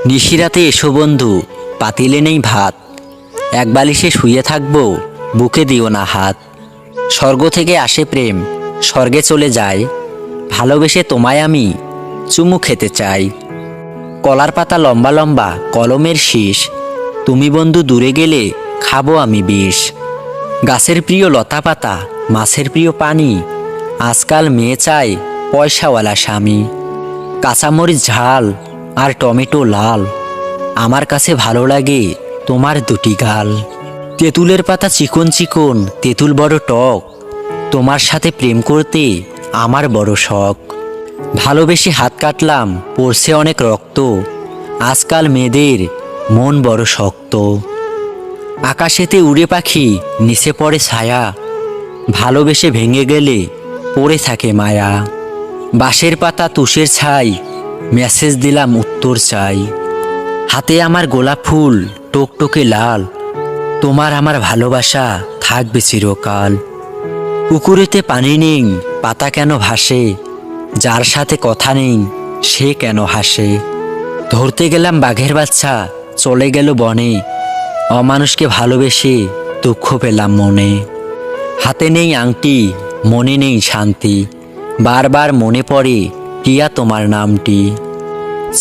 নিশিরাতে এসো বন্ধু, পাতিলে নেই ভাত, এক বালিশে শুয়ে থাকবো, বুকে দিও না হাত। স্বর্গ থেকে আসে প্রেম, স্বর্গে চলে যায়, ভালোবেসে তোমায় আমি চুমু খেতে চাই। কলার পাতা লম্বা লম্বা কলমের শীষ, তুমি বন্ধু দূরে গেলে খাবো আমি বিষ। গাছের প্রিয় লতা পাতা, মাছের প্রিয় পানি, আজকাল মেয়ে চায় পয়সাওয়ালা স্বামী। কাঁচামরিচ ঝাল আর টমেটো লাল, আমার কাছে ভালো লাগে তোমার দুটি গাল। তেঁতুলের পাতা চিকন চিকন, তেঁতুল বড় টক, তোমার সাথে প্রেম করতে আমার বড় শখ। ভালোবেসে হাত কাটলাম, পড়ছে অনেক রক্ত, আজকাল মেয়েদের মন বড় শক্ত। আকাশেতে উড়ে পাখি, নিচে পড়ে ছায়া, ভালোবেসে ভেঙে গেলে পড়ে থাকে মায়া। বাঁশের পাতা তুষের ছাই, মেসেজ দিলাম উত্তর চাই। হাতে আমার গোলাপ ফুল টকটকে লাল, তোমার আমার ভালোবাসা থাকবে চিরকাল। পুকুরেতে পানি নেই, পাতা কেন ভাসে, যার সাথে কথা নেই সে কেন হাসে। ধরতে গেলাম বাঘের বাচ্চা, চলে গেল বনে, অমানুষকে ভালোবেসে দুঃখ পেলাম মনে। হাতে নেই আংটি, মনে নেই শান্তি, বারবার মনে পড়ে টিয়া তোমার নামটি।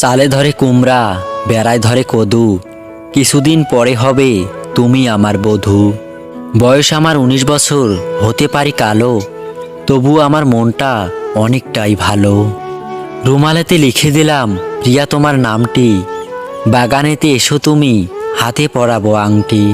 চালে ধরে কুমড়া, বেড়ায় ধরে কদু, কিছুদিন পরে হবে তুমি আমার বধূ। বয়স আমার 19 বছর, হতে পারি কালো, তবু আমার মনটা অনেকটাই ভালো। রুমালেতে লিখে দিলাম প্রিয়া তোমার নামটি, বাগানেতে এসো তুমি, হাতে পরাবো আংটি।